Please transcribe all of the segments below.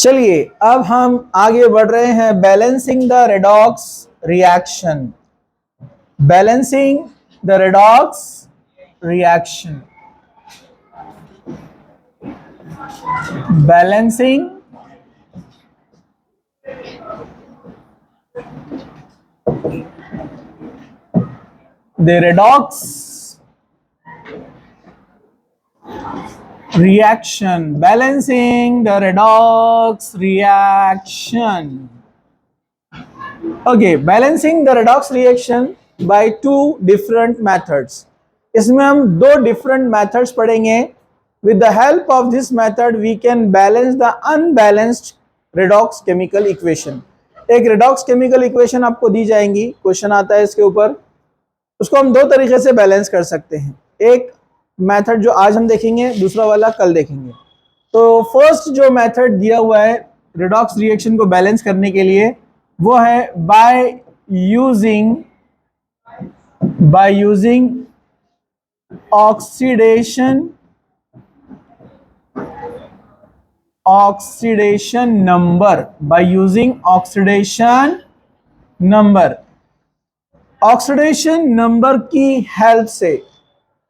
चलिए अब हम आगे बढ़ रहे हैं balancing the redox reaction. Balancing the redox reaction. Balancing the redox reaction. Balancing the redox reaction. Okay, balancing the redox reaction by two different methods. इसमें हम दो different methods पढ़ेंगे. With the help of this method we can balance the unbalanced redox chemical equation. एक redox chemical equation आपको दी जाएंगी, question आता है इसके ऊपर, उसको हम दो तरीके से बैलेंस कर सकते हैं। एक मेथड जो आज हम देखेंगे, दूसरा वाला कल देखेंगे। तो फर्स्ट जो मेथड दिया हुआ है रेडॉक्स रिएक्शन को बैलेंस करने के लिए वो है by using oxidation number. By using oxidation number. Oxidation number की हेल्प से,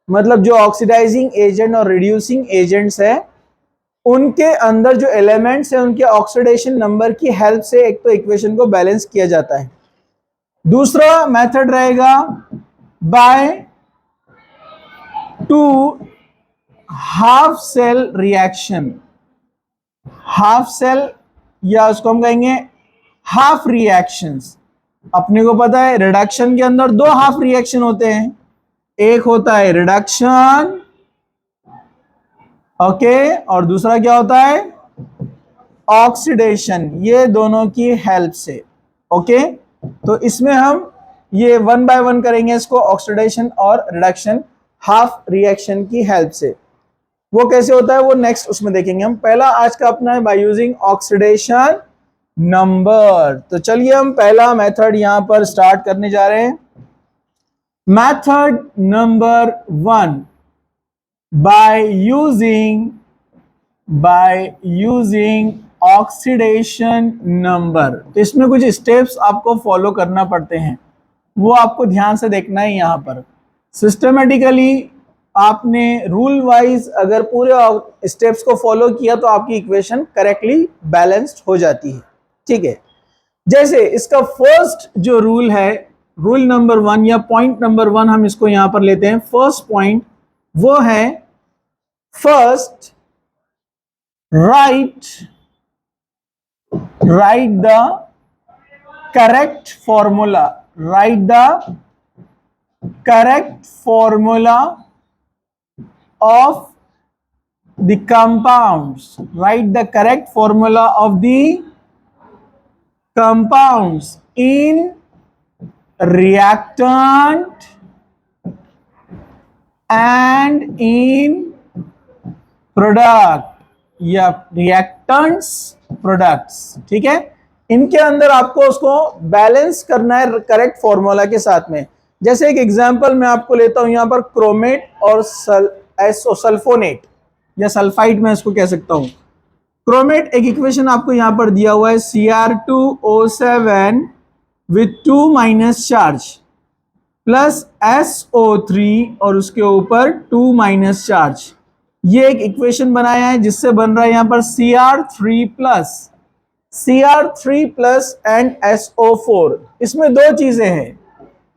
मतलब जो ऑक्सीडाइजिंग एजेंट और रिड्यूसिंग एजेंट्स है उनके अंदर जो एलिमेंट्स हैं उनके ऑक्सीडेशन नंबर की हेल्प से एक तो इक्वेशन को बैलेंस किया जाता है। दूसरा मेथड रहेगा by two half cell reaction. Half cell या उसको हम कहेंगे हाफ रिएक्शंस। अपने को पता है रिडक्शन के अंदर दो हाफ रिएक्शन होते हैं, एक होता है रिडक्शन, ओके, और दूसरा क्या होता है ऑक्सीडेशन। ये दोनों की हेल्प से, ओके। तो इसमें हम ये वन बाय वन करेंगे इसको, ऑक्सीडेशन और रिडक्शन हाफ रिएक्शन की हेल्प से। वो कैसे होता है वो नेक्स्ट उसमें देखेंगे हम। पहला आज का अपना है बाय यूजिंग ऑक्सीडेशन नंबर। तो चलिए हम पहला मेथड यहां पर स्टार्ट करने जा रहे हैं। Method number 1, by using oxidation number। तो इसमें कुछ स्टेप्स आपको फॉलो करना पड़ते हैं, वो आपको ध्यान से देखना है। यहाँ पर सिस्टमेटिकली आपने रूल वाइज अगर पूरे स्टेप्स को फॉलो किया तो आपकी इक्वेशन करेक्टली बैलेंस्ड हो जाती है, ठीक है। जैसे इसका फर्स्ट जो रूल है, रूल नंबर 1 या पॉइंट नंबर 1 हम इसको यहां पर लेते हैं। फर्स्ट पॉइंट वो है first right the correct formula. Right the correct formula of the compounds. Right the correct formula of the compounds in reactant and in product या reactants products, ठीक है। इनके अंदर आपको उसको बैलेंस करना है करेक्ट फॉर्मूला के साथ में। जैसे एक एग्जांपल मैं आपको लेता हूं यहां पर, क्रोमेट और सल्फोनेट या सल्फाइड मैं इसको कह सकता हूं। क्रोमेट एक इक्वेशन आपको यहां पर दिया हुआ है, Cr2O7 with 2 minus charge plus SO3 और उसके ऊपर 2 माइनस चार्ज। ये एक इक्वेशन बनाया है जिससे बन रहा है यहां पर Cr3 प्लस एंड SO4। इसमें दो चीजें हैं,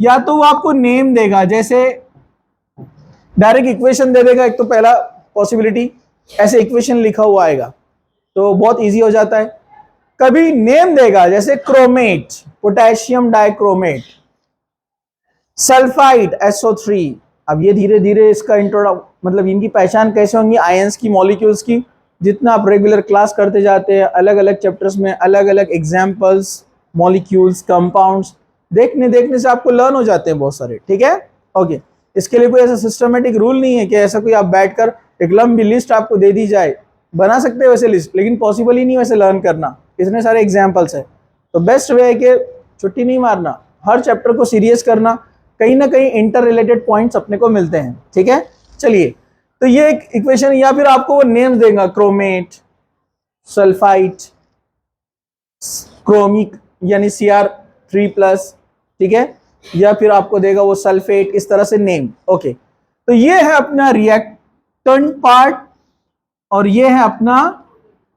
या तो वो आपको नेम देगा, जैसे डायरेक्ट इक्वेशन दे देगा, एक तो पहला पॉसिबिलिटी ऐसे इक्वेशन लिखा हुआ आएगा तो बहुत इजी हो जाता है। कभी नेम देगा, जैसे chromate potassium dichromate, sulphide SO3। अब ये धीरे धीरे इसका मतलब इनकी पहचान कैसे होंगी, आयंस की, मॉलिक्यूल्स की। जितना आप रेगुलर क्लास करते जाते हैं अलग अलग चैप्टर्स में अलग अलग एग्जांपल्स, मॉलिक्यूल्स, कंपाउंड्स देखने से आपको लर्न हो जाते हैं बहुत सारे, ठीक है, ओके। इसके लिए कोई ऐसा सिस्टमेटिक रूल नहीं है कि ऐसा कोई आप बैठकर एक लंबी लिस्ट आपको दे दी जाए। बना सकते हैं वैसे लिस्ट, लेकिन पॉसिबल ही नहीं वैसे लर्न करना, इतने सारे एग्जाम्पल्स है। तो बेस्ट वे है कि छुट्टी नहीं मारना, हर चैप्टर को सीरियस करना, कहीं ना कहीं इंटर रिलेटेड पॉइंट्स अपने को मिलते हैं, ठीक है। चलिए, तो ये एक इक्वेशन, या फिर आपको वो नेम्स देगा, क्रोमेट, सल्फाइड, क्रोमिक यानी Cr3+, ठीक है, या फिर आपको देगा वो सल्फेट, इस तरह से नेम। ओके, तो ये है अपना रिएक्टेंट पार्ट और ये है अपना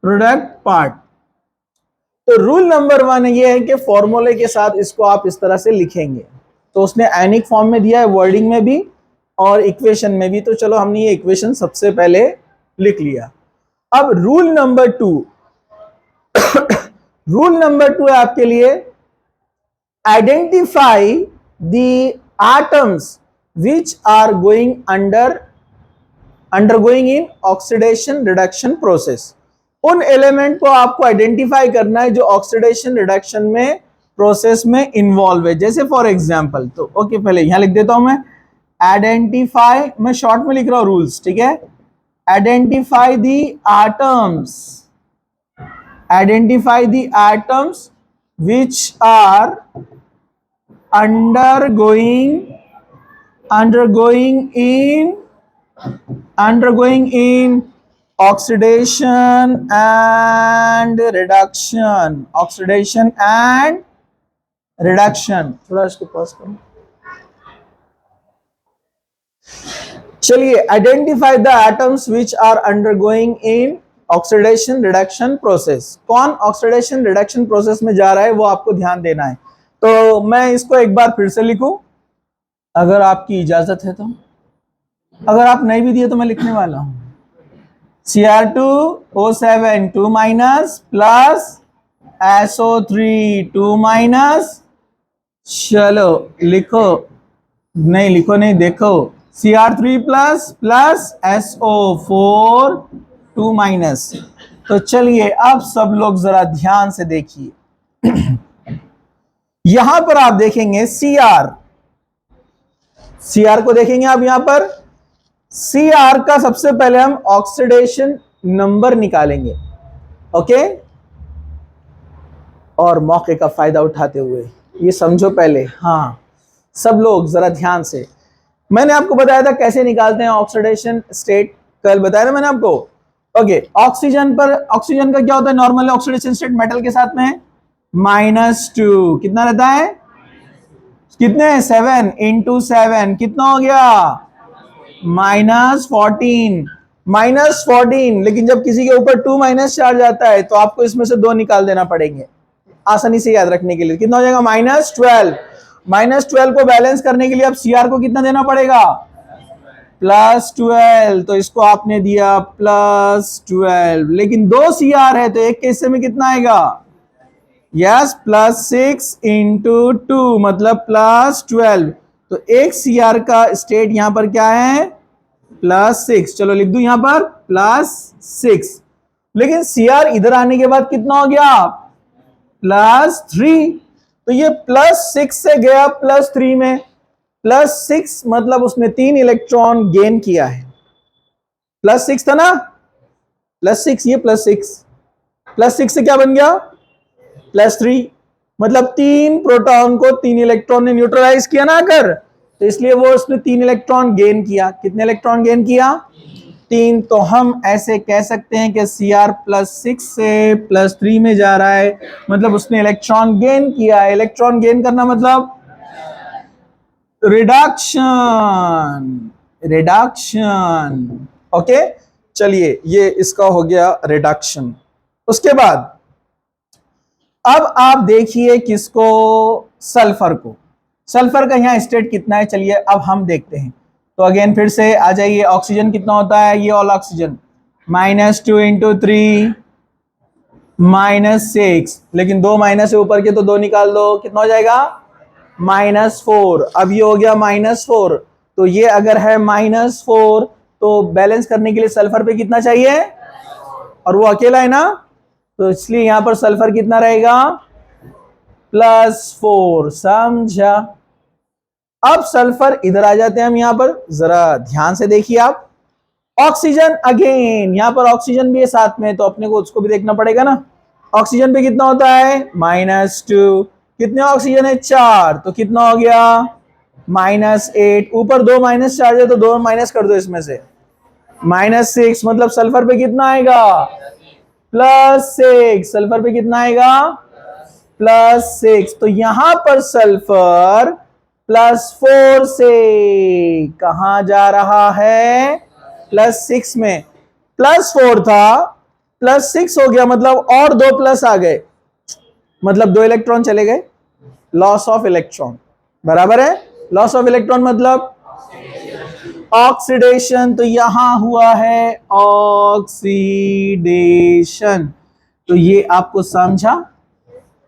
प्रोडक्ट पार्ट। तो रूल नंबर 1 ये है कि फॉर्मूले के साथ इसको आप इस तरह से लिखेंगे। तो उसने आयनिक फॉर्म में दिया है, वर्डिंग में भी और इक्वेशन में भी। तो चलो हमने ये इक्वेशन सबसे पहले लिख लिया। अब रूल नंबर 2 रूल नंबर 2 है आपके लिए, identify the atoms which are undergoing in oxidation reduction process. उन एलिमेंट को आपको आइडेंटिफाई करना है जो ऑक्सीडेशन रिडक्शन में प्रोसेस में इन्वॉल्व है। जैसे फॉर एग्जांपल, तो ओके पहले यहां लिख देता हूं मैं, आइडेंटिफाई, मैं शॉर्ट में लिख रहा हूं रूल्स, ठीक है। Identify the atoms, identify the atoms which are undergoing in oxidation and reduction, थोड़ा इसको पॉज करो। चलिए, identify the atoms which are undergoing in oxidation reduction process. कौन ऑक्सीडेशन रिडक्शन प्रोसेस में जा रहा है वो आपको ध्यान देना है। तो मैं इसको एक बार फिर से लिखूं, अगर आपकी इजाजत है तो। अगर आप नहीं भी दिए तो मैं लिखने वाला हूं, Cr2O7 2- प्लस SO3 2-। चलो लिखो, नहीं लिखो नहीं, देखो, Cr3+ प्लस SO4 2-। तो चलिए अब सब लोग जरा ध्यान से देखिए। यहां पर आप देखेंगे Cr को देखेंगे आप यहां पर। Cr का सबसे पहले हम ऑक्सीडेशन नंबर निकालेंगे, ओके। और मौके का फायदा उठाते हुए ये समझो पहले, हाँ सब लोग जरा ध्यान से। मैंने आपको बताया था कैसे निकालते हैं ऑक्सीडेशन स्टेट, कल बताया था मैंने आपको। ओके, ऑक्सीजन का क्या होता है नॉर्मल ऑक्सीडेशन स्टेट मेटल के साथ में, -2, कितना रहता है, कितने, 7 × 7 कितना हो गया, -14। लेकिन जब किसी के ऊपर 2- चार्ज आता है तो आपको इसमें से 2 निकाल देना पड़ेंगे आसानी से याद रखने के लिए। कितना हो जाएगा, -12। -12 को बैलेंस करने के लिए अब Cr को कितना देना पड़ेगा, +12। तो इसको आपने दिया +12, लेकिन 2 Cr है तो एक के हिस्से में कितना आएगा, यस, +6 × 2 मतलब +12। तो एक Cr का स्टेट यहां पर क्या है, +6। चलो लिख दूं यहां पर +6। लेकिन Cr इधर आने के बाद कितना हो गया, +3। तो ये +6 से गया +3 में। +6 मतलब उसने 3 इलेक्ट्रॉन गेन किया है। +6 था ना, +6, ये +6 से क्या बन गया, +3। मतलब 3 प्रोटॉन को 3 इलेक्ट्रॉन ने न्यूट्रलाइज किया ना कर, तो इसलिए वो उसने 3 इलेक्ट्रॉन गेन किया। कितने इलेक्ट्रॉन गेन किया, 3। तो हम ऐसे कह सकते हैं कि Cr +6 से +3 में जा रहा है, मतलब उसने इलेक्ट्रॉन गेन किया। इलेक्ट्रॉन गेन करना मतलब रिडक्शन। ओके, चलिए ये इसका हो गया रिडक्शन। उसके बाद अब आप देखिए किसको, सल्फर को। सल्फर का यहाँ स्टेट कितना है, चलिए अब हम देखते हैं। तो अगेन फिर से आ जाइए, ऑक्सीजन कितना होता है, ये ऑल ऑक्सीजन, -2 × 3 -6। लेकिन 2 माइनस से ऊपर के तो 2 निकाल दो, कितना हो जाएगा, -4। अब ये हो गया -4। तो ये अगर है -4 तो बैलेंस करने के लिए सल्फर पे कितना चाहिए, और वो अकेला है ना, तो इसलिए यहां पर सल्फर कितना रहेगा, +4। समझा। अब सल्फर इधर आ जाते हैं हम, यहां पर जरा ध्यान से देखिए आप। ऑक्सीजन अगेन, यहां पर ऑक्सीजन भी है साथ में, तो अपने को उसको भी देखना पड़ेगा ना। ऑक्सीजन पे कितना होता है, -2। कितने ऑक्सीजन है, 4, तो कितना हो गया, -8। ऊपर 2 माइनस चार्ज है तो 2 माइनस कर दो इसमें से, -6। मतलब सल्फर पे कितना आएगा, +6। सल्फर पे कितना आएगा, +6। तो यहां पर सल्फर +4 से कहां जा रहा है? +6 में। +4 था, +6 हो गया, मतलब और 2 प्लस आ गए, मतलब 2 इलेक्ट्रॉन चले गए। लॉस ऑफ इलेक्ट्रॉन बराबर है, लॉस ऑफ इलेक्ट्रॉन मतलब ऑक्सीडेशन। तो यहां हुआ है ऑक्सीडेशन। तो ये आपको समझा?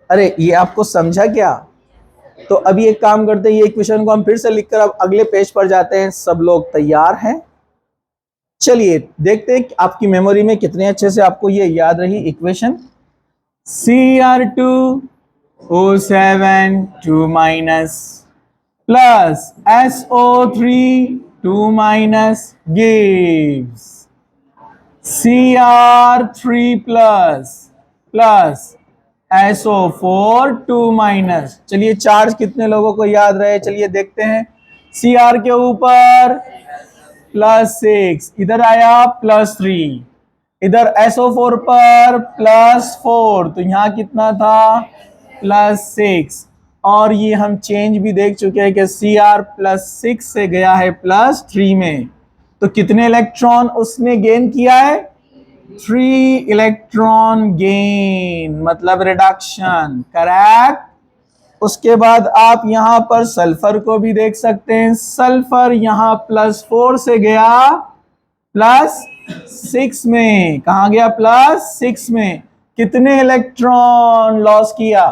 अरे ये आपको समझा क्या? तो अभी एक काम करते हैं, ये इक्वेशन को हम फिर से लिखकर अब अगले पेज पर जाते हैं। सब लोग तैयार हैं? चलिए देखते हैं कि आपकी मेमोरी में कितने अच्छे से आपको ये याद रही equation. Cr2O7 2 minus plus SO3 2 minus gives Cr3 plus SO4 2 minus। चलिए चार्ज कितने लोगों को याद रहे? चलिए देखते हैं। Cr के ऊपर +6, इधर आया +3, इधर SO4 पर +4, तो यहां कितना था? +6। और ये हम चेंज भी देख चुके हैं कि Cr +6 से गया है +3 में। तो कितने इलेक्ट्रॉन उसने गेन किया है? 3 इलेक्ट्रॉन गेन, मतलब रिडक्शन। करेक्ट। उसके बाद आप यहां पर सल्फर को भी देख सकते हैं। सल्फर यहां +4 से गया +6 में। कहां गया? +6 में। कितने इलेक्ट्रॉन लॉस किया?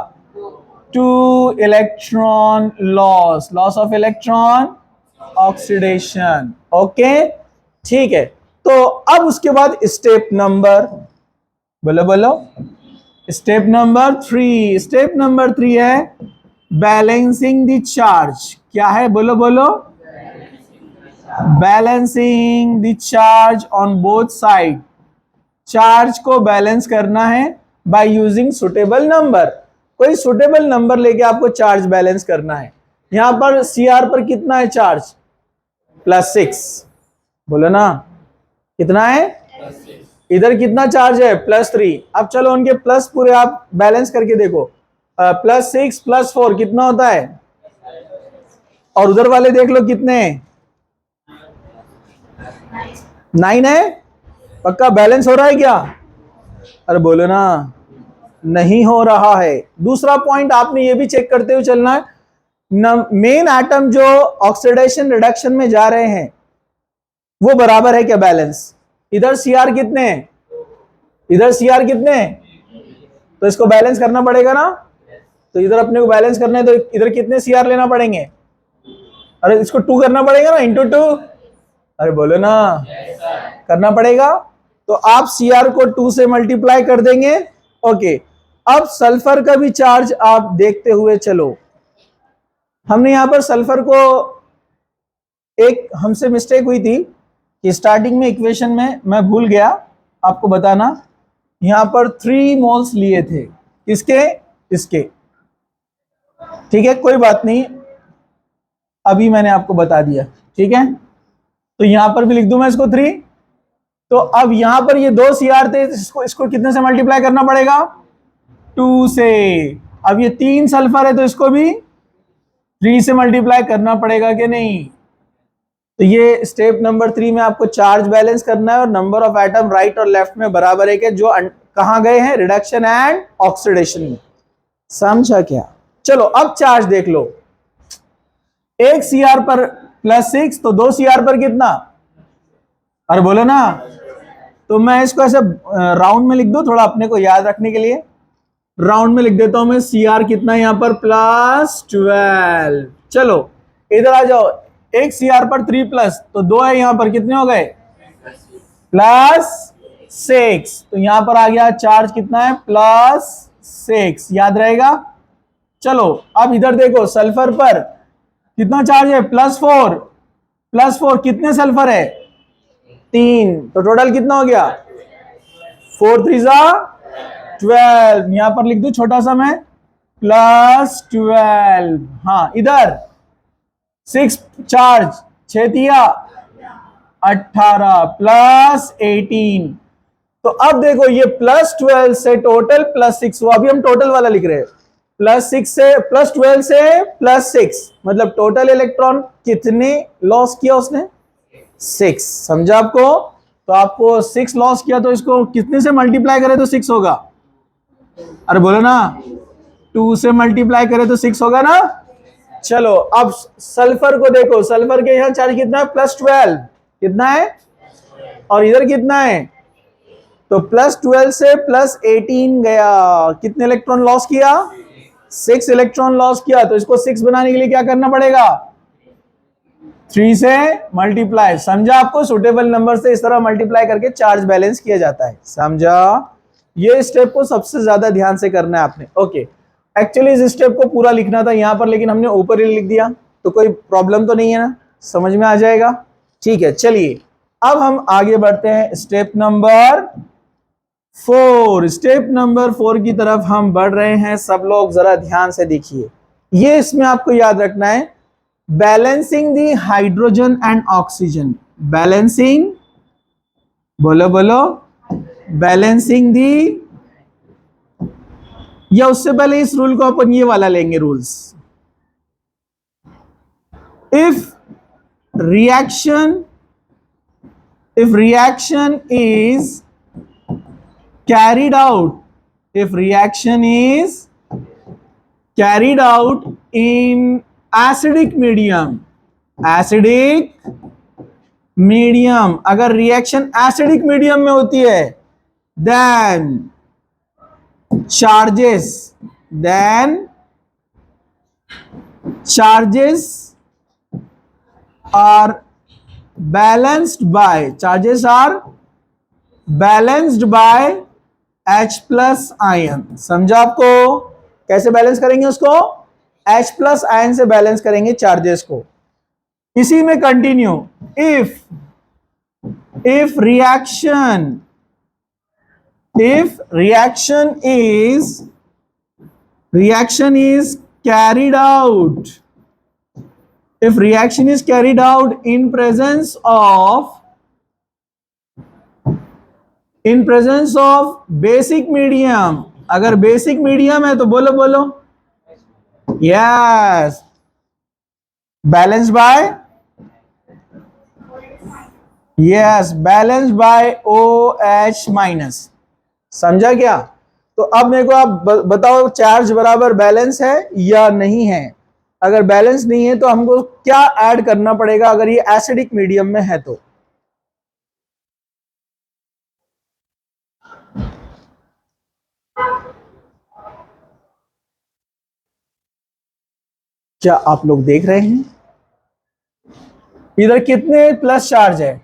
2 electron loss. Loss of electron, oxidation. Okay, ठीक है। तो अब उसके बाद स्टेप नंबर, बोलो बोलो, स्टेप नंबर 3। स्टेप नंबर 3 है बैलेंसिंग द चार्ज। क्या है? बोलो बोलो। Balancing the charge on both side. Charge को बैलेंस करना है बाय यूजिंग सुटेबल नंबर। कोई सुटेबल नंबर लेके आपको चार्ज बैलेंस करना है। यहां पर Cr पर कितना है चार्ज? +6। बोलो ना, कितना है? इधर कितना चार्ज है? +3। अब चलो उनके प्लस पूरे आप बैलेंस करके देखो। +6 +4 कितना होता है? और उधर वाले देख लो कितने? 9 है। पक्का बैलेंस हो रहा है क्या? अरे बोलो ना, नहीं हो रहा है। दूसरा पॉइंट आपने ये भी चेक करते हुए चलना है, मेन एटम जो ऑक्सीडेशन रिडक्शन में जा रहे हैं वो बराबर है क्या बैलेंस? इधर Cr कितने हैं? इधर Cr कितने हैं? तो इसको बैलेंस करना पड़ेगा ना। तो इधर अपने को बैलेंस करना है, तो इधर कितने Cr लेना पड़ेंगे? अरे इसको 2 करना पड़ेगा ना, *2। अरे बोलो ना, करना पड़ेगा। तो आप Cr को 2 से मल्टीप्लाई कर देंगे। ओके, अब सल्फर का भी चार्ज आप देखते हुए चलो। हमने यहां पर सल्फर को, एक हमसे मिस्टेक हुई थी कि स्टार्टिंग में इक्वेशन में मैं भूल गया आपको बताना, यहां पर 3 मोल्स लिए थे। किसके? इसके। ठीक है, कोई बात नहीं, अभी मैंने आपको बता दिया। ठीक है, तो यहां पर भी लिख दूं मैं इसको 3। तो अब यहां पर ये 2 Cr थे, इसको कितने से मल्टीप्लाई करना पड़ेगा? 2 से। अब ये 3 सल्फर है तो इसको भी 3 से मल्टीप्लाई करना पड़ेगा कि नहीं? तो ये स्टेप नंबर 3 में आपको चार्ज बैलेंस करना है और नंबर ऑफ एटम राइट और लेफ्ट में बराबर है कि जो कहां गए हैं? रिडक्शन एंड ऑक्सीडेशन में। समझा क्या? चलो अब चार्ज देख लो। एक Cr पर +6, तो 2 Cr पर कितना? अरे बोलो ना। तो मैं इसको ऐसे राउंड में लिख दूं थोड़ा अपने को याद रखने के लिए। राउंड में लिख देता हूं मैं। Cr कितना है यहां पर? +12। चलो इधर आ जाओ। एक Cr पर 3+, तो 2 है यहां पर, कितने हो गए? +6। तो यहां पर आ गया चार्ज कितना है? +6। याद रहेगा। चलो अब इधर देखो, सल्फर पर कितना चार्ज है? +4। +4 कितने सल्फर है? 3। तो टोटल कितना हो गया? 4 3 12। यहां पर लिख दू छोटा सा मैं, +12। हाँ, इधर 6 चार्ज, 6 दिया 18 +18। तो अब देखो ये +12 से टोटल +6 हुआ। अभी हम टोटल वाला लिख रहे हैं। +6 से +12 से +6, मतलब टोटल इलेक्ट्रॉन कितने लॉस किया उसने? 6। समझा आपको? तो आपको 6 लॉस किया, तो इसको कितने से मल्टीप्लाई करें तो 6 होगा? अरे बोलो ना, 2 से मल्टीप्लाई करें तो 6 होगा ना। चलो अब सल्फर को देखो, सल्फर के यहाँ चार्ज कितना है? +12। कितना है? और इधर कितना है? तो +12 से +18 गया, कितने इलेक्ट्रॉन लॉस किया? 6 इलेक्ट्रॉन लॉस किया। तो इसको 6 बनाने के लिए क्या करना पड़ेगा? 3 से मल्टीप्लाई। समझा आपको? सुटेबल नंबर से इस तरह मल्टीप्लाई करके चार्ज बैलेंस किया जाता है। समझा? ये स्टेप को सबसे ज्यादा ध्यान से करना है आपने। ओके, एक्चुअली इस स्टेप को पूरा लिखना था यहां पर, लेकिन हमने ऊपर ही लिख दिया, तो कोई प्रॉब्लम तो नहीं है ना? समझ में आ जाएगा? ठीक है, चलिए अब हम आगे बढ़ते हैं स्टेप नंबर 4। स्टेप नंबर 4 की तरफ हम बढ़ रहे हैं। सब लोग जरा ध्यान से देखिए, ये इसमें आपको याद रखना है, balancing the hydrogen and oxygen. Balancing, बोलो बोलो, बैलेंसिंग दी, या उससे पहले इस रूल को अपन ये वाला लेंगे, rules. If reaction is carried out, if reaction is carried out in acidic medium, अगर रिएक्शन एसिडिक मीडियम में होती है, then charges are balanced by H+ ion. समझा आपको? कैसे बैलेंस करेंगे उसको? H+ आयन से बैलेंस करेंगे चार्जेस को। इसी में continue, if reaction is carried out, if reaction is carried out in presence of basic medium, अगर बेसिक मीडियम है तो बोलो बोलो, यस, बैलेंस बाय OH-। समझा क्या? तो अब मेरे को आप बताओ, चार्ज बराबर बैलेंस है या नहीं है? अगर बैलेंस नहीं है तो हमको क्या ऐड करना पड़ेगा अगर ये एसिडिक मीडियम में है तो? क्या आप लोग देख रहे हैं? इधर कितने प्लस चार्ज है?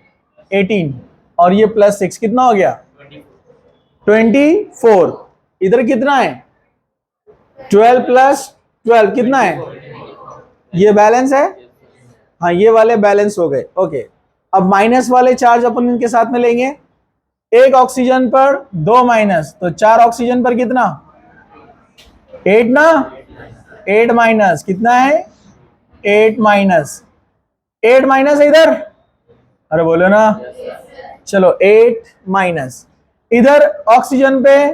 18, और ये +6, कितना हो गया? 24। इधर कितना है? 12 + 12 कितना है? ये बैलेंस है? हाँ, ये वाले बैलेंस हो गए। ओके, अब माइनस वाले चार्ज अपन इनके साथ में लेंगे। एक ऑक्सीजन पर 2 माइनस, तो 4 ऑक्सीजन पर कितना? 8 ना? 8 माइनस कितना है? 8 माइनस है इधर। अरे बोलो ना, चलो 8 माइनस इधर ऑक्सीजन पे,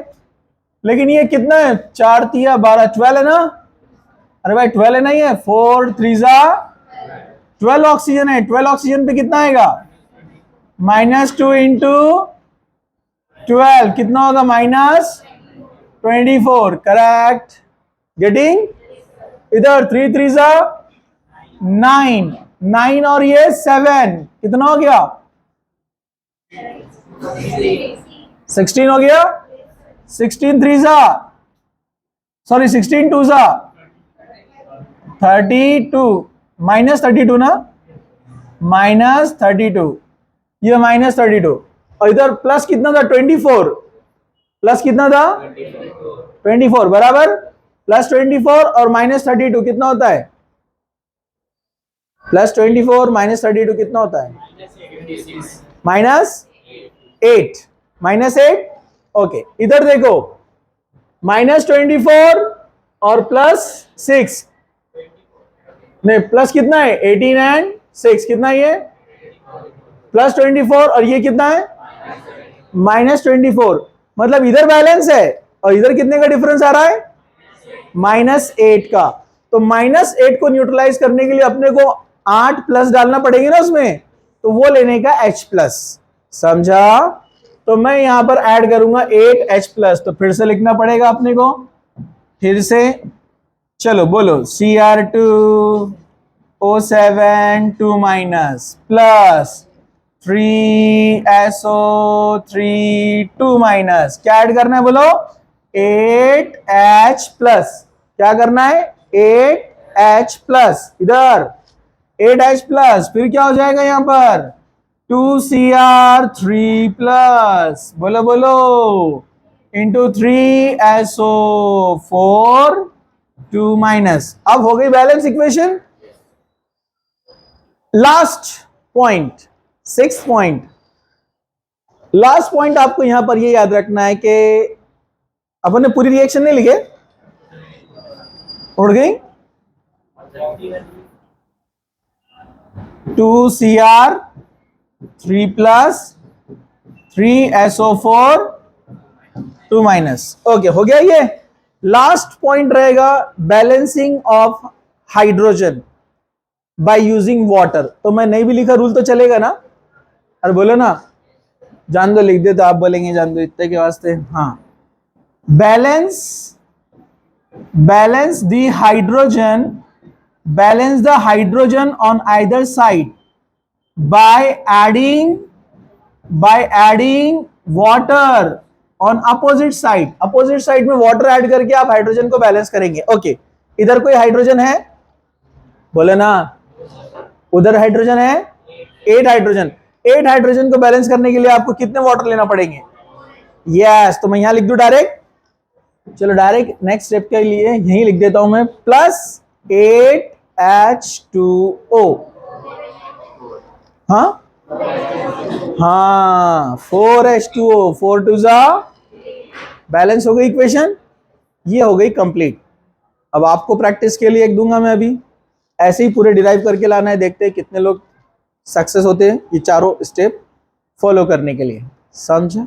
लेकिन ये कितना है? 4 तिया 12, 12 है ना? अरे भाई 12 है, नहीं है? 4 3 12 ऑक्सीजन है। 12 ऑक्सीजन पे कितना आएगा? -2 इंटू 12 कितना होगा? -24। Correct, getting? इधर 3 3 9, 9 और ये 7 कितना हो गया? 16 हो गया। 16 3 सॉरी 16 2 32, -32 ना? -32, ये -32, और इधर प्लस कितना था? 24। प्लस कितना था? 24 बराबर +24 और -32 कितना होता है? +24 -32 कितना होता है? -8। ओके, इधर देखो, -24 और +6, नहीं प्लस कितना है? 18 एंड 6 कितना है ये? +24 और ये कितना है? -24। मतलब इधर बैलेंस है और इधर कितने का डिफरेंस आ रहा है? -8 का। तो -8 को न्यूट्रलाइज करने के लिए अपने को 8 प्लस डालना पड़ेगा ना उसमें, तो वो लेने का H प्लस, समझा। तो मैं यहां पर ऐड करूंगा 8H प्लस, तो फिर से लिखना पड़ेगा अपने को, फिर से चलो बोलो Cr2O7 2 minus plus 3SO3 2 minus, क्या ऐड करना है बोलो 8H प्लस, क्या करना है 8H प्लस, इधर 8H प्लस, फिर क्या हो जाएगा यहां पर 2Cr3 प्लस, बोलो बोलो इंटू 3SO4 2 माइनस। अब हो गई balance equation. Last point, 6th point, last point आपको यहां पर ये याद रखना है कि अपन ने पूरी रिएक्शन नहीं लिखे, उड़ गई 2Cr3 plus 3SO4 2 minus. Okay, हो गया ये। लास्ट पॉइंट रहेगा balancing of hydrogen by using water. तो मैं नहीं भी लिखा रूल तो चलेगा ना, अरे बोलो ना, जान दो, लिख दे तो आप बोलेंगे जान दो इतने के वास्ते। हाँ, balance the hydrogen on either side by adding water on opposite side। Opposite side में वाटर ऐड करके आप हाइड्रोजन को बैलेंस करेंगे। ओके, इधर कोई हाइड्रोजन है, बोले ना, उधर हाइड्रोजन है 8 हाइड्रोजन। 8 हाइड्रोजन को बैलेंस करने के लिए आपको कितने वाटर लेना पड़ेंगे? यस, तो मैं यहां लिख दूं डायरेक्ट, चलो डायरेक्ट नेक्स्ट स्टेप के लिए यही लिख देता हूं मैं, प्लस 8H2O। हाँ हाँ 4H2O, 4 2 जा, बैलेंस हो गई इक्वेशन, ये हो गई कंप्लीट। अब आपको प्रैक्टिस के लिए एक दूंगा मैं अभी, ऐसे ही पूरे डिराइव करके लाना है, देखते हैं कितने लोग सक्सेस होते हैं ये चारों स्टेप फॉलो करने के लिए, समझे।